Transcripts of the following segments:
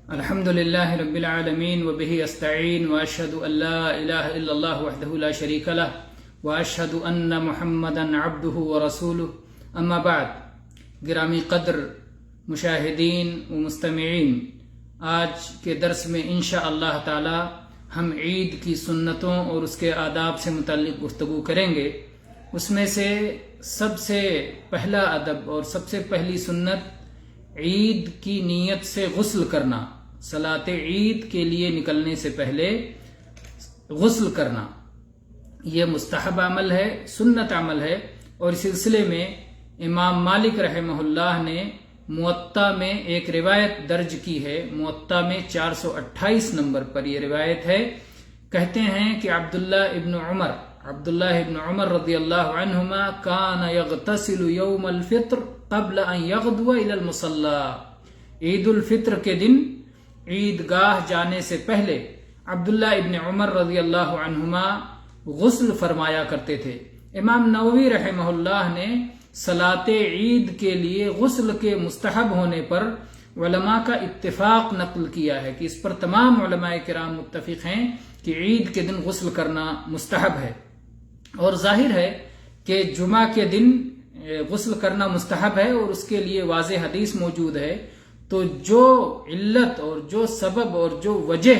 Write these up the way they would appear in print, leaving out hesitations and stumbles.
الحمد لله رب العالمين وبه استعين واشهد ان لا اله الا الله وحده لا شريك له واشهد ان محمدا عبده ورسوله اما بعد گرامی قدر مشاہدین و مستمعین، آج کے درس میں انشاءاللہ تعالی ہم عید کی سنتوں اور اس کے آداب سے متعلق گفتگو کریں گے۔ اس میں سے سب سے پہلا ادب اور سب سے پہلی سنت عید کی نیت سے غسل کرنا، صلاۃ عید کے لیے نکلنے سے پہلے غسل کرنا۔ یہ مستحب عمل ہے، سنت عمل ہے، اور اس سلسلے میں امام مالک رحمہ اللہ نے موطا میں ایک روایت درج کی ہے۔ موطا میں 428 نمبر پر یہ روایت ہے۔ کہتے ہیں کہ عبداللہ ابن عمر رضی اللہ عنہما کان یغتسل یوم الفطر قبل ان یغدو الی المصلی۔ عید الفطر کے دن عید گاہ جانے سے پہلے عبداللہ ابن عمر رضی اللہ عنہما غسل فرمایا کرتے تھے۔ امام نووی رحمہ اللہ نے صلاۃ عید کے لیے غسل کے مستحب ہونے پر علماء کا اتفاق نقل کیا ہے کہ اس پر تمام علماء کرام متفق ہیں کہ عید کے دن غسل کرنا مستحب ہے، اور ظاہر ہے کہ جمعہ کے دن غسل کرنا مستحب ہے اور اس کے لیے واضح حدیث موجود ہے۔ تو جو علت اور جو سبب اور جو وجہ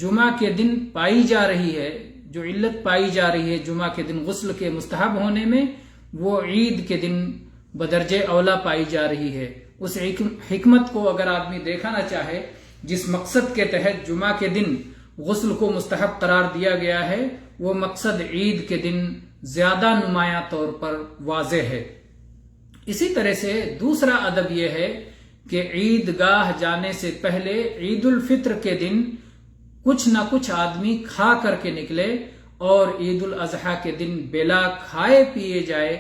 جمعہ کے دن پائی جا رہی ہے، جو علت پائی جا رہی ہے جمعہ کے دن غسل کے مستحب ہونے میں، وہ عید کے دن بدرجہ اولا پائی جا رہی ہے۔ اس حکمت کو اگر آدمی دیکھنا چاہے، جس مقصد کے تحت جمعہ کے دن غسل کو مستحب قرار دیا گیا ہے، وہ مقصد عید کے دن زیادہ نمایاں طور پر واضح ہے۔ اسی طرح سے دوسرا ادب یہ ہے کہ عید گاہ جانے سے پہلے عید الفطر کے دن کچھ نہ کچھ آدمی کھا کر کے نکلے، اور عید الاضحیٰ کے دن بلا کھائے پیے جائے،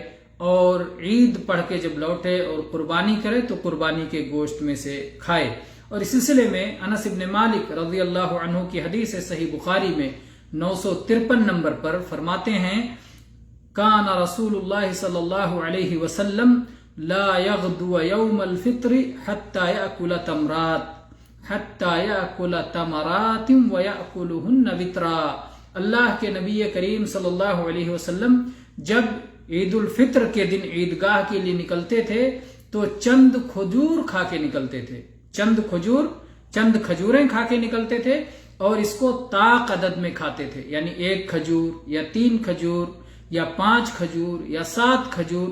اور عید پڑھ کے جب لوٹے اور قربانی کرے تو قربانی کے گوشت میں سے کھائے۔ اور اس سلسلے میں انس بن مالک رضی اللہ عنہ کی حدیث ہے صحیح بخاری میں 953 نمبر پر، فرماتے ہیں کان رسول اللہ صلی اللہ علیہ وسلم لا یغدو یوم الفطر حتی یأکل تمرات ویأکلہن وطرا۔ اللہ کے نبی کریم صلی اللہ علیہ وسلم جب عید الفطر کے دن عیدگاہ کے لیے نکلتے تھے تو چند کھجور کھا کے نکلتے تھے، چند کھجوریں کھا کے نکلتے تھے، اور اس کو طاق عدد میں کھاتے تھے، یعنی 1 کھجور یا 3 کھجور یا 5 کھجور یا 7 کھجور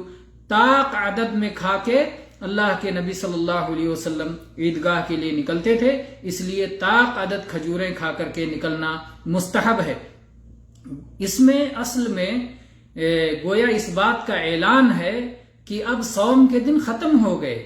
طاق عدد میں کھا کے اللہ کے نبی صلی اللہ علیہ وسلم عیدگاہ کے لیے نکلتے تھے۔ اس لیے طاق عدد کھجوریں کھا کر کے نکلنا مستحب ہے۔ اس میں اصل میں گویا اس بات کا اعلان ہے کہ اب صوم کے دن ختم ہو گئے،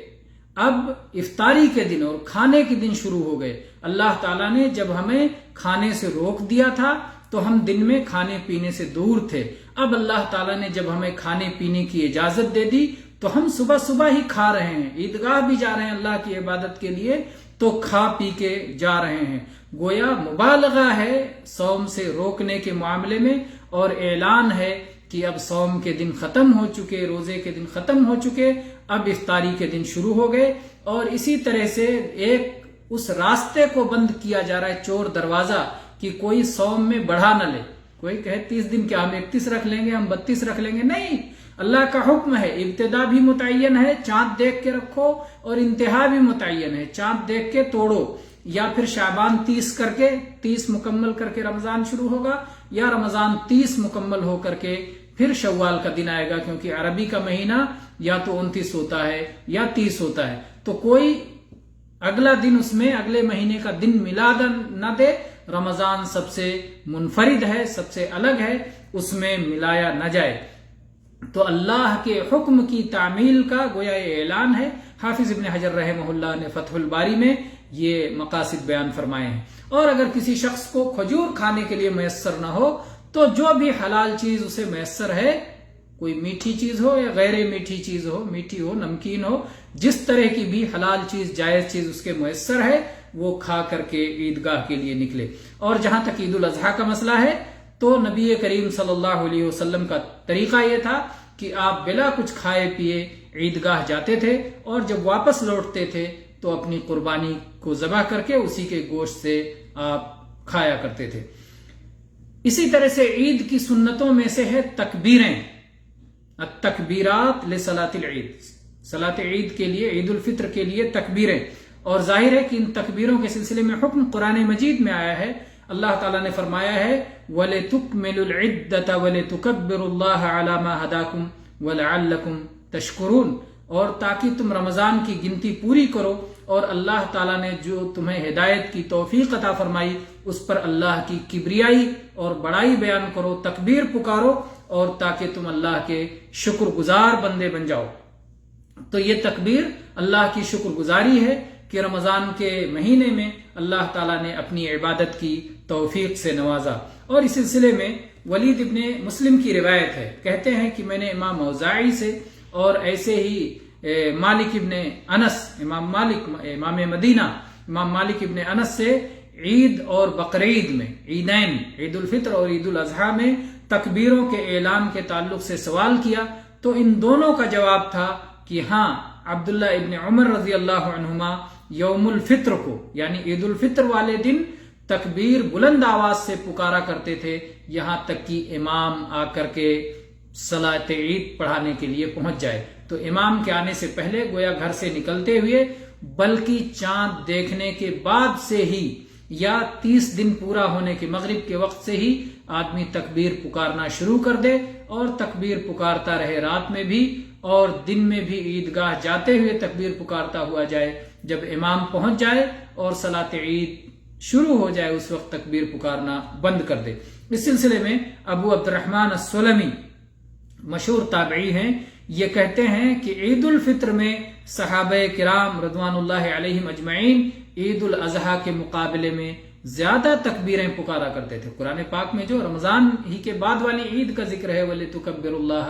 اب افطاری کے دن اور کھانے کے دن شروع ہو گئے۔ اللہ تعالیٰ نے جب ہمیں کھانے سے روک دیا تھا تو ہم دن میں کھانے پینے سے دور تھے، اب اللہ تعالیٰ نے جب ہمیں کھانے پینے کی اجازت دے دی تو ہم صبح ہی کھا رہے ہیں، عیدگاہ بھی جا رہے ہیں اللہ کی عبادت کے لیے تو کھا پی کے جا رہے ہیں۔ گویا مبالغہ ہے صوم سے روکنے کے معاملے میں، اور اعلان ہے کہ اب صوم کے دن ختم ہو چکے، روزے کے دن ختم ہو چکے، اب افطاری کے دن شروع ہو گئے۔ اور اسی طرح سے ایک اس راستے کو بند کیا جا رہا ہے، چور دروازہ، کہ کوئی صوم میں بڑھا نہ لے۔ کوئی کہے 30 دن کیا ہم 31 رکھ لیں گے، ہم 32 رکھ لیں گے، نہیں، اللہ کا حکم ہے، ابتدا بھی متعین ہے، چاند دیکھ کے رکھو، اور انتہا بھی متعین ہے، چاند دیکھ کے توڑو، یا پھر شعبان 30 مکمل کر کے رمضان شروع ہوگا، یا رمضان 30 مکمل ہو کر کے پھر شوال کا دن آئے گا، کیونکہ عربی کا مہینہ یا تو 29 ہوتا ہے یا 30 ہوتا ہے، تو کوئی اگلا دن اس میں اگلے مہینے کا دن ملا نہ دے۔ رمضان سب سے منفرد ہے، سب سے الگ ہے، اس میں ملایا نہ جائے۔ تو اللہ کے حکم کی تعمیل کا گویا یہ اعلان ہے۔ حافظ ابن حجر رحمہ اللہ نے فتح الباری میں یہ مقاصد بیان فرمائے ہیں۔ اور اگر کسی شخص کو کھجور کھانے کے لیے میسر نہ ہو تو جو بھی حلال چیز اسے میسر ہے، کوئی میٹھی چیز ہو یا غیر میٹھی چیز ہو، میٹھی ہو نمکین ہو، جس طرح کی بھی حلال چیز جائز چیز اس کے میسر ہے، وہ کھا کر کے عیدگاہ کے لیے نکلے۔ اور جہاں تک عید الاضحیٰ کا مسئلہ ہے تو نبی کریم صلی اللہ علیہ وسلم کا طریقہ یہ تھا کہ آپ بلا کچھ کھائے پیے عیدگاہ جاتے تھے، اور جب واپس لوٹتے تھے تو اپنی قربانی کو ذبح کر کے اسی کے گوشت سے آپ کھایا کرتے تھے۔ اسی طرح سے عید کی سنتوں میں سے ہے تکبیریں، التکبیرات لصلاۃ العید، صلاۃ عید کے لیے، عید الفطر کے لیے تکبیریں، اور ظاہر ہے کہ ان تکبیروں کے سلسلے میں حکم قرآن مجید میں آیا ہے۔ اللہ تعالیٰ نے فرمایا ہے وَلِتُكْمِلُوا الْعِدَّةَ وَلِتُكَبِّرُوا اللَّهَ عَلَى مَا هَدَاكُمْ وَلَعَلَّكُمْ تَشْكُرُونَ، اور تاکہ تم رمضان کی گنتی پوری کرو، اور اللہ تعالیٰ نے جو تمہیں ہدایت کی توفیق عطا فرمائی اس پر اللہ کی کبریائی اور بڑائی بیان کرو، تکبیر پکارو، اور تاکہ تم اللہ کے شکر گزار بندے بن جاؤ۔ تو یہ تکبیر اللہ کی شکر گزاری ہے کہ رمضان کے مہینے میں اللہ تعالیٰ نے اپنی عبادت کی توفیق سے نوازا۔ اور اس سلسلے میں ولید ابن مسلم کی روایت ہے، کہتے ہیں کہ میں نے امام اوزاعی سے اور ایسے ہی مالک ابن انس، امام مالک امام مدینہ امام مالک ابن انس سے عید اور بقرعید میں، عیدین عید الفطر اور عید الاضحیٰ میں تکبیروں کے اعلان کے تعلق سے سوال کیا، تو ان دونوں کا جواب تھا کہ ہاں، عبداللہ ابن عمر رضی اللہ عنہما یوم الفطر کو یعنی عید الفطر والے دن تکبیر بلند آواز سے پکارا کرتے تھے، یہاں تک کہ امام آ کر کے صلاۃ عید پڑھانے کے لیے پہنچ جائے۔ تو امام کے آنے سے پہلے گویا گھر سے نکلتے ہوئے، بلکہ چاند دیکھنے کے بعد سے ہی یا 30 دن پورا ہونے کے مغرب کے وقت سے ہی آدمی تکبیر پکارنا شروع کر دے، اور تکبیر پکارتا رہے رات میں بھی اور دن میں بھی، عیدگاہ جاتے ہوئے تکبیر پکارتا ہوا جائے، جب امام پہنچ جائے اور صلاۃ عید شروع ہو جائے اس وقت تکبیر پکارنا بند کر دے۔ اس سلسلے میں ابو عبد الرحمن السلمی مشہور تابعی ہیں، یہ کہتے ہیں کہ عید الفطر میں صحابہ کرام رضوان اللہ علیہم اجمعین عید الاضحیٰ کے مقابلے میں زیادہ تکبیریں پکارا کرتے تھے۔ قرآن پاک میں جو رمضان ہی کے بعد والی عید کا ذکر ہے وَلِتُكَبِّرُوا اللَّهَ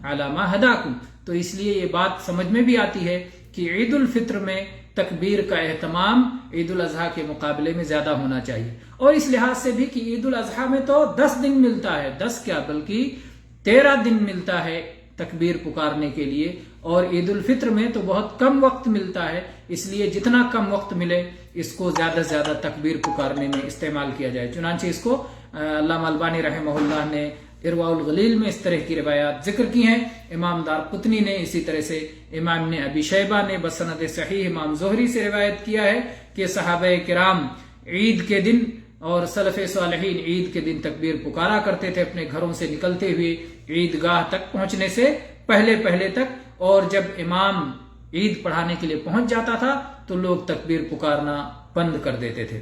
عَلَى مَا هَدَاكُمْ، تو اس لیے یہ بات سمجھ میں بھی آتی ہے کہ عید الفطر میں تکبیر کا اہتمام عید الاضحیٰ کے مقابلے میں زیادہ ہونا چاہیے، اور اس لحاظ سے بھی کہ عید الاضحیٰ میں تو 10 دن ملتا ہے، 10 کیا بلکہ 13 دن ملتا ہے تکبیر پکارنے کے لیے، اور عید الفطر میں تو بہت کم وقت ملتا ہے، اس لیے جتنا کم وقت ملے اس کو زیادہ سے زیادہ تکبیر پکارنے میں استعمال کیا جائے۔ چنانچہ اس کو علامہ البانی رحمہ اللہ نے ارواء الغلیل میں اس طرح کی روایات ذکر کی ہیں، امام دارقطنی نے، اسی طرح سے امام نے ابی شیبہ نے بسند صحیح امام زہری سے روایت کیا ہے کہ صحابہ کرام عید کے دن اور سلف صالحین عید کے دن تکبیر پکارا کرتے تھے اپنے گھروں سے نکلتے ہوئے عیدگاہ تک پہنچنے سے پہلے تک، اور جب امام عید پڑھانے کے لیے پہنچ جاتا تھا تو لوگ تکبیر پکارنا بند کر دیتے تھے۔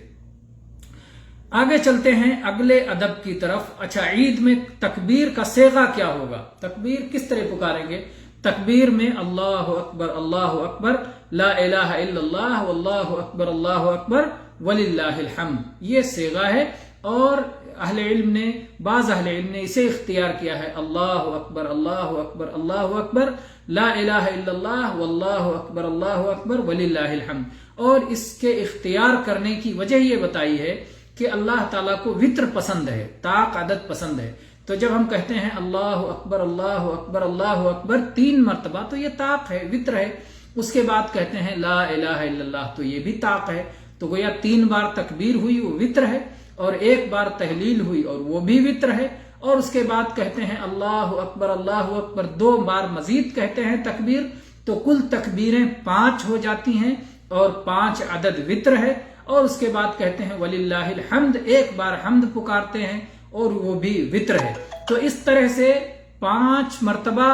آگے چلتے ہیں اگلے ادب کی طرف۔ اچھا، عید میں تکبیر کا صیغہ کیا ہوگا؟ تکبیر کس طرح پکاریں گے؟ تکبیر میں اللہ اکبر لا الہ الا اللہ واللہ اکبر وللہ الحمد، یہ صیغہ ہے، اور بعض اہل علم نے اسے اختیار کیا ہے، اللہ اکبر لا الہ الا اللہ واللہ اکبر وللہ الحمد۔ اور اس کے اختیار کرنے کی وجہ یہ بتائی ہے کہ اللہ تعالیٰ کو وطر پسند ہے، طاق عدد پسند ہے، تو جب ہم کہتے ہیں اللہ اکبر 3 مرتبہ تو یہ طاق ہے، وطر ہے، اس کے بعد کہتے ہیں لا الہ الا اللہ تو یہ بھی طاق ہے، تو گویا 3 بار تکبیر ہوئی وہ وطر ہے، اور 1 بار تحلیل ہوئی اور وہ بھی وطر ہے، اور اس کے بعد کہتے ہیں اللہ اکبر 2 بار مزید کہتے ہیں تکبیر، تو کل تکبیریں 5 ہو جاتی ہیں اور 5 عدد وطر ہے، اور اس کے بعد کہتے ہیں وللہ الحمد، 1 بار حمد پکارتے ہیں اور وہ بھی وطر ہے۔ تو اس طرح سے 5 مرتبہ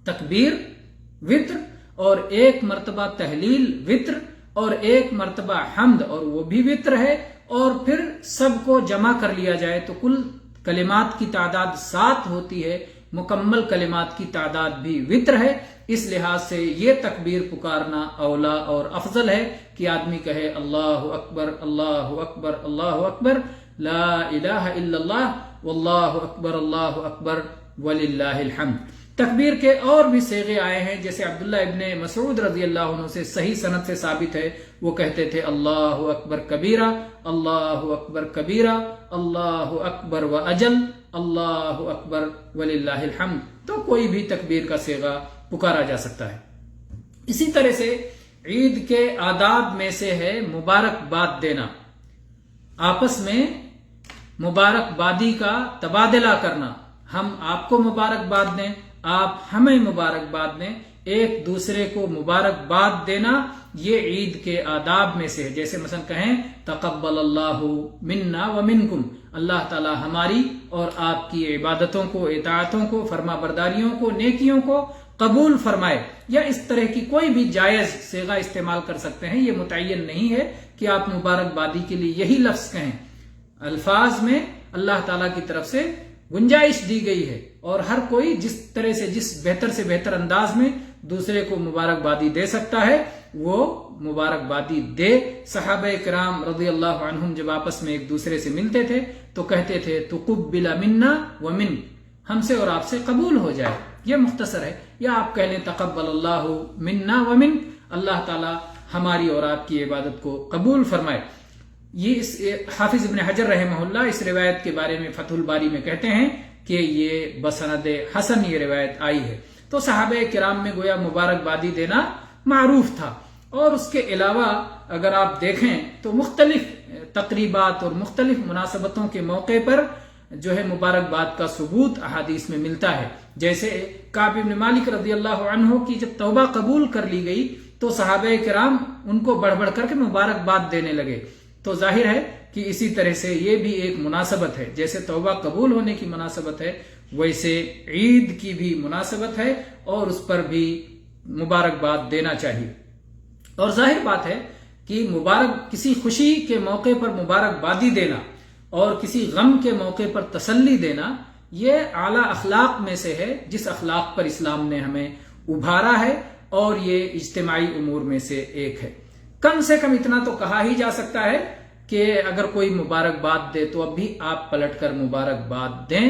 تکبیر وطر، اور 1 مرتبہ تحلیل وطر، اور 1 مرتبہ حمد اور وہ بھی وطر ہے، اور پھر سب کو جمع کر لیا جائے تو کل کلمات کی تعداد 7 ہوتی ہے، مکمل کلمات کی تعداد بھی وطر ہے۔ اس لحاظ سے یہ تکبیر پکارنا اولا اور افضل ہے کہ آدمی کہے اللہ اکبر لا الہ الا اللہ واللہ اکبر وللہ الحمد۔ تکبیر کے اور بھی صیغے آئے ہیں، جیسے عبداللہ ابن مسعود رضی اللہ عنہ سے صحیح سند سے ثابت ہے، وہ کہتے تھے اللہ اکبر کبیرہ اللہ اکبر و اجل اللہ اکبر وللہ الحمد۔ تو کوئی بھی تکبیر کا صیغہ پکارا جا سکتا ہے۔ اسی طرح سے عید کے آداب میں سے ہے مبارکباد دینا، آپس میں مبارکبادی کا تبادلہ کرنا، ہم آپ کو مبارکباد دیں، آپ ہمیں مبارکباد دیں، ایک دوسرے کو مبارکباد دینا یہ عید کے آداب میں سے ہے۔ جیسے مثلا کہیں تقبل اللہ منا ومنکم، اللہ تعالی ہماری اور آپ کی عبادتوں کو، اطاعتوں کو، فرما برداریوں کو، نیکیوں کو قبول فرمائے، یا اس طرح کی کوئی بھی جائز صیغہ استعمال کر سکتے ہیں، یہ متعین نہیں ہے کہ آپ مبارکبادی کے لیے یہی لفظ کہیں۔ الفاظ میں اللہ تعالیٰ کی طرف سے گنجائش دی گئی ہے اور ہر کوئی جس طرح سے، جس بہتر سے بہتر انداز میں دوسرے کو مبارکبادی دے سکتا ہے وہ مبارکبادی دے۔ صحابہ کرام رضی اللہ عنہم جب آپس میں ایک دوسرے سے ملتے تھے تو کہتے تھے تقبل منا ومن، ہم سے اور آپ سے قبول ہو جائے، یہ مختصر ہے۔ یا آپ کہہ لیں تقبل اللہ منا ومن، اللہ تعالی ہماری اور آپ کی عبادت کو قبول فرمائے۔ یہ حافظ ابن حجر رحمہ اللہ اس روایت کے بارے میں فتح الباری میں کہتے ہیں کہ یہ بسند حسن یہ روایت آئی ہے۔ تو صحابہ کرام میں گویا مبارکبادی دینا معروف تھا، اور اس کے علاوہ اگر آپ دیکھیں تو مختلف تقریبات اور مختلف مناسبتوں کے موقع پر جو ہے مبارکباد کا ثبوت احادیث میں ملتا ہے۔ جیسے کعب بن مالک رضی اللہ عنہ کی جب توبہ قبول کر لی گئی تو صحابہ کرام ان کو بڑھ بڑھ کر کے مبارکباد دینے لگے، تو ظاہر ہے کہ اسی طرح سے یہ بھی ایک مناسبت ہے، جیسے توبہ قبول ہونے کی مناسبت ہے ویسے عید کی بھی مناسبت ہے اور اس پر بھی مبارکباد دینا چاہیے۔ اور ظاہر بات ہے کہ کسی خوشی کے موقع پر مبارکبادی دینا اور کسی غم کے موقع پر تسلی دینا یہ اعلیٰ اخلاق میں سے ہے، جس اخلاق پر اسلام نے ہمیں ابھارا ہے، اور یہ اجتماعی امور میں سے ایک ہے۔ کم سے کم اتنا تو کہا ہی جا سکتا ہے کہ اگر کوئی مبارکباد دے تو اب بھی آپ پلٹ کر مبارکباد دیں،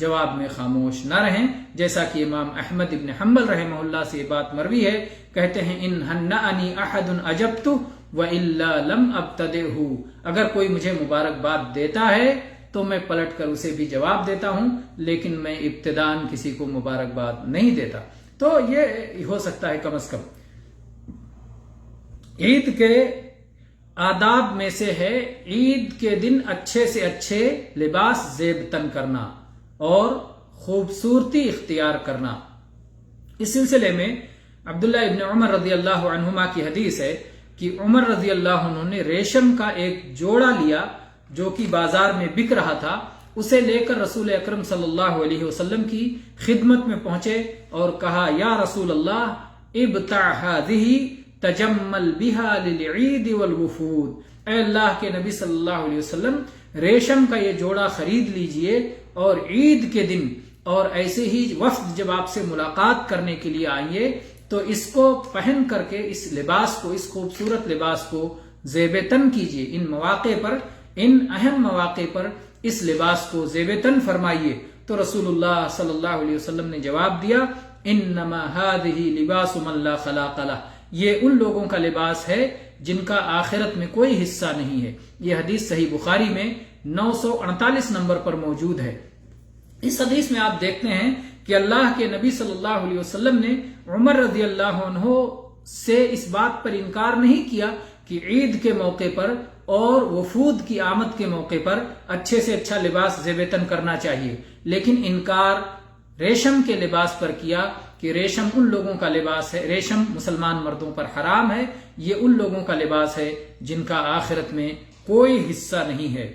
جواب میں خاموش نہ رہیں، جیسا کہ امام احمد ابن حنبل رحمہ اللہ سے یہ بات مروی ہے، کہتے ہیں ان ہنأنی احد اجبت وإلا لم ابتدئہ، اگر کوئی مجھے مبارکباد دیتا ہے تو میں پلٹ کر اسے بھی جواب دیتا ہوں، لیکن میں ابتداءً کسی کو مبارکباد نہیں دیتا۔ تو یہ ہو سکتا ہے کم از کم۔ عید کے آداب میں سے ہے عید کے دن اچھے سے اچھے لباس زیب تن کرنا اور خوبصورتی اختیار کرنا۔ اس سلسلے میں عبداللہ ابن عمر رضی اللہ عنہما کی حدیث ہے کہ عمر رضی اللہ عنہ نے ریشم کا ایک جوڑا لیا جو کہ بازار میں بک رہا تھا، اسے لے کر رسول اکرم صلی اللہ علیہ وسلم کی خدمت میں پہنچے اور کہا یا رسول اللہ ابتع هذه تجمل بها للعید والوفود، اے اللہ کے نبی صلی اللہ علیہ وسلم ریشم کا یہ جوڑا خرید لیجئے اور عید کے دن اور ایسے ہی وفد جب آپ سے ملاقات کرنے کے لیے آئیے تو اس کو پہن کر کے اس لباس کو، اس خوبصورت لباس کو زیب تن کیجئے، ان مواقع پر، ان اہم مواقع پر اس لباس کو زیب تن فرمائیے۔ تو رسول اللہ صلی اللہ علیہ وسلم نے جواب دیا انما هذه لباس من لا خلاق له، یہ ان لوگوں کا لباس ہے جن کا آخرت میں کوئی حصہ نہیں ہے۔ یہ حدیث صحیح بخاری میں 948 نمبر پر موجود ہے۔ اس حدیث میں آپ دیکھتے ہیں کہ اللہ کے نبی صلی اللہ علیہ وسلم نے عمر رضی اللہ عنہ سے اس بات پر انکار نہیں کیا کہ عید کے موقع پر اور وفود کی آمد کے موقع پر اچھے سے اچھا لباس زیب تن کرنا چاہیے، لیکن انکار ریشم کے لباس پر کیا کہ ریشم ان لوگوں کا لباس ہے، ریشم مسلمان مردوں پر حرام ہے، یہ ان لوگوں کا لباس ہے جن کا آخرت میں کوئی حصہ نہیں ہے۔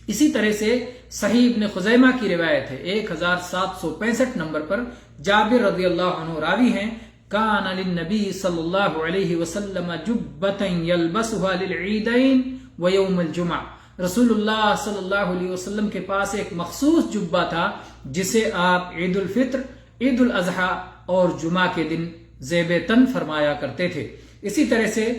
اسی طرح سے صحیح ابن خزیمہ کی روایت ہے 1765 نمبر پر، جابر رضی اللہ عنہ راوی ہیں کان للنبی صلی اللہ علیہ وسلم جبۃ یلبسها للعیدین ویوم الجمعہ، رسول اللہ صلی اللہ علیہ وسلم کے پاس ایک مخصوص جبہ تھا جسے آپ عید الفطر، عید الاضحیٰ اور جمعہ کے دن زیب تن فرمایا کرتے تھے۔ اسی طرح سے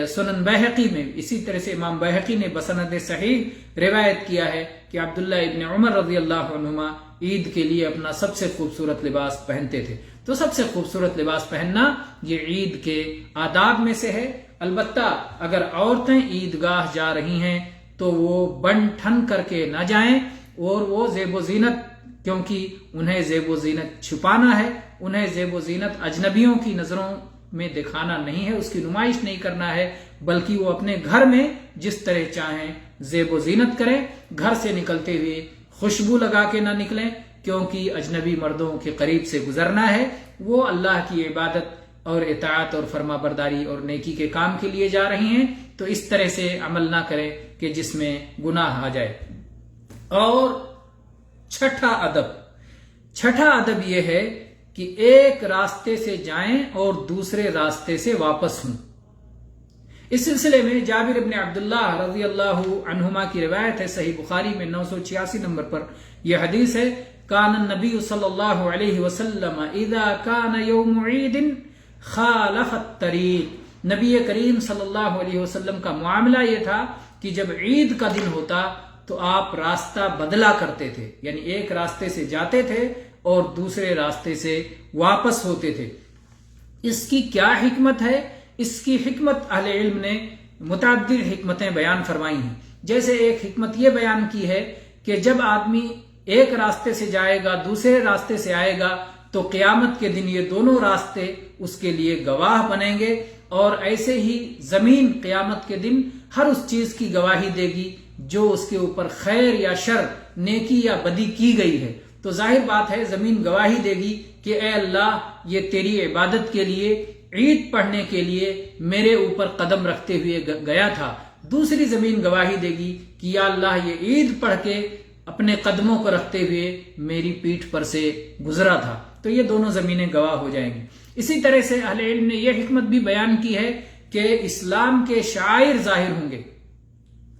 سنن بہقی میں، اسی طرح سے امام بہقی نے بسند صحیح روایت کیا ہے کہ عبداللہ ابن عمر رضی اللہ عنہما عید کے لیے اپنا سب سے خوبصورت لباس پہنتے تھے۔ تو سب سے خوبصورت لباس پہننا یہ عید کے آداب میں سے ہے۔ البتہ اگر عورتیں عیدگاہ جا رہی ہیں تو وہ بن ٹھن کر کے نہ جائیں، اور وہ زیب و زینت، کیونکہ انہیں زیب و زینت چھپانا ہے، انہیں زیب و زینت اجنبیوں کی نظروں میں دکھانا نہیں ہے، اس کی نمائش نہیں کرنا ہے، بلکہ وہ اپنے گھر میں جس طرح چاہیں زیب و زینت کریں. گھر سے نکلتے ہوئے خوشبو لگا کے نہ نکلیں، کیونکہ اجنبی مردوں کے قریب سے گزرنا ہے. وہ اللہ کی عبادت اور اطاعت اور فرما برداری اور نیکی کے کام کے لیے جا رہی ہیں، تو اس طرح سے عمل نہ کریں کہ جس میں گناہ آ جائے. اور چھٹا ادب یہ ہے کہ ایک راستے سے جائیں اور دوسرے راستے سے واپس ہوں. اس سلسلے میں جابر بن عبداللہ رضی اللہ عنہما کی روایت ہے، صحیح بخاری میں 986 نمبر پر یہ حدیث ہے، کان النبی صلی اللہ علیہ وسلم اذا کان یوم عید خالف الطریق. نبی کریم صلی اللہ علیہ وسلم کا معاملہ یہ تھا کہ جب عید کا دن ہوتا تو آپ راستہ بدلا کرتے تھے، یعنی ایک راستے سے جاتے تھے اور دوسرے راستے سے واپس ہوتے تھے. اس کی کیا حکمت ہے؟ اس کی حکمت اہل علم نے متعدد حکمتیں بیان فرمائی ہیں. جیسے ایک حکمت یہ بیان کی ہے کہ جب آدمی ایک راستے سے جائے گا دوسرے راستے سے آئے گا تو قیامت کے دن یہ دونوں راستے اس کے لیے گواہ بنیں گے، اور ایسے ہی زمین قیامت کے دن ہر اس چیز کی گواہی دے گی جو اس کے اوپر خیر یا شر، نیکی یا بدی کی گئی ہے. تو ظاہر بات ہے زمین گواہی دے گی کہ اے اللہ، یہ تیری عبادت کے لیے، عید پڑھنے کے لیے میرے اوپر قدم رکھتے ہوئے گیا تھا. دوسری زمین گواہی دے گی کہ یا اللہ، یہ عید پڑھ کے اپنے قدموں کو رکھتے ہوئے میری پیٹھ پر سے گزرا تھا. تو یہ دونوں زمینیں گواہ ہو جائیں گی. اسی طرح سے اہل علم نے یہ حکمت بھی بیان کی ہے کہ اسلام کے شعائر ظاہر ہوں گے.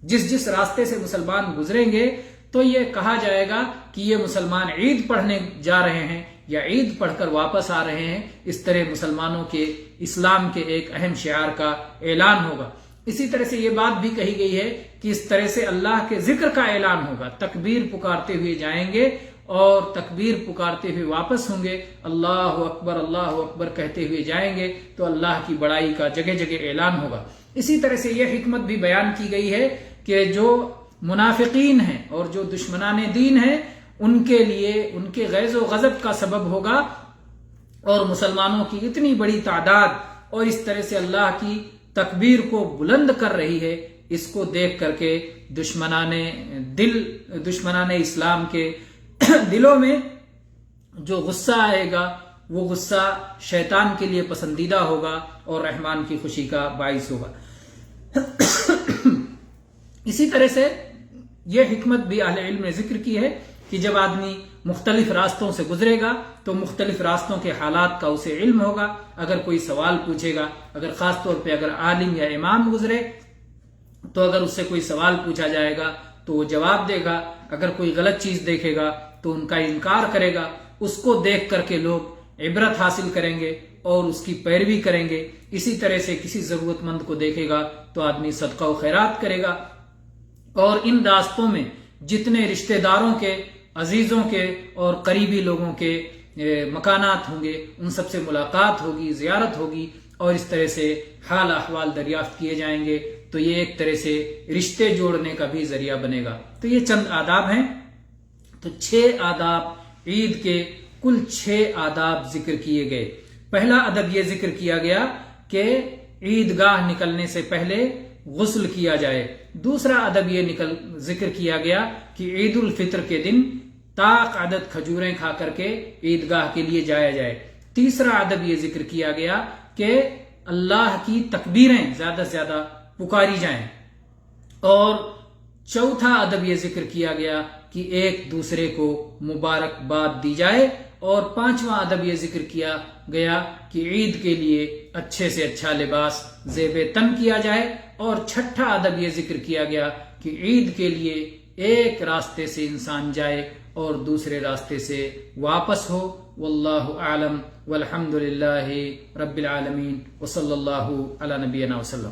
جس راستے سے مسلمان گزریں گے تو یہ کہا جائے گا کہ یہ مسلمان عید پڑھنے جا رہے ہیں یا عید پڑھ کر واپس آ رہے ہیں. اس طرح مسلمانوں کے اسلام کے ایک اہم شعار کا اعلان ہوگا. اسی طرح سے یہ بات بھی کہی گئی ہے کہ اس طرح سے اللہ کے ذکر کا اعلان ہوگا. تکبیر پکارتے ہوئے جائیں گے اور تکبیر پکارتے ہوئے واپس ہوں گے. اللہ اکبر کہتے ہوئے جائیں گے تو اللہ کی بڑائی کا جگہ جگہ اعلان ہوگا. اسی طرح سے یہ حکمت بھی بیان کی گئی ہے کہ جو منافقین ہیں اور جو دشمنان دین ہیں ان کے لیے ان کے غیظ و غضب کا سبب ہوگا، اور مسلمانوں کی اتنی بڑی تعداد اور اس طرح سے اللہ کی تکبیر کو بلند کر رہی ہے، اس کو دیکھ کر کے دشمنان اسلام کے دلوں میں جو غصہ آئے گا وہ غصہ شیطان کے لیے پسندیدہ ہوگا اور رحمان کی خوشی کا باعث ہوگا. اسی طرح سے یہ حکمت بھی اہل علم نے ذکر کی ہے کہ جب آدمی مختلف راستوں سے گزرے گا تو مختلف راستوں کے حالات کا اسے علم ہوگا. اگر کوئی سوال پوچھے گا، اگر خاص طور پہ اگر عالم یا امام گزرے تو اگر اس سے کوئی سوال پوچھا جائے گا تو وہ جواب دے گا. اگر کوئی غلط چیز دیکھے گا تو ان کا انکار کرے گا. اس کو دیکھ کر کے لوگ عبرت حاصل کریں گے اور اس کی پیروی کریں گے. اسی طرح سے کسی ضرورت مند کو دیکھے گا تو آدمی صدقہ و خیرات کرے گا. اور ان راستوں میں جتنے رشتہ داروں کے، عزیزوں کے اور قریبی لوگوں کے مکانات ہوں گے ان سب سے ملاقات ہوگی، زیارت ہوگی، اور اس طرح سے حال احوال دریافت کیے جائیں گے. تو یہ ایک طرح سے رشتے جوڑنے کا بھی ذریعہ بنے گا. تو یہ چند آداب ہیں. تو 6 آداب عید کے، کل 6 آداب ذکر کیے گئے. پہلا ادب یہ ذکر کیا گیا کہ عیدگاہ نکلنے سے پہلے غسل کیا جائے. دوسرا ادب یہ ذکر کیا گیا کہ عید الفطر کے دن طاق عدد کھجوریں کھا کر کے عیدگاہ کے لیے جایا جائے. تیسرا ادب یہ ذکر کیا گیا کہ اللہ کی تکبیریں زیادہ سے زیادہ پکاری جائیں. اور چوتھا ادب یہ ذکر کیا گیا کہ ایک دوسرے کو مبارکباد دی جائے. اور پانچواں ادب یہ ذکر کیا گیا کہ عید کے لیے اچھے سے اچھا لباس زیب تن کیا جائے. اور چھٹا ادب یہ ذکر کیا گیا کہ عید کے لیے ایک راستے سے انسان جائے اور دوسرے راستے سے واپس ہو. واللہ اعلم والحمد للہ رب العالمین وصلی اللہ علی نبینا وسلم.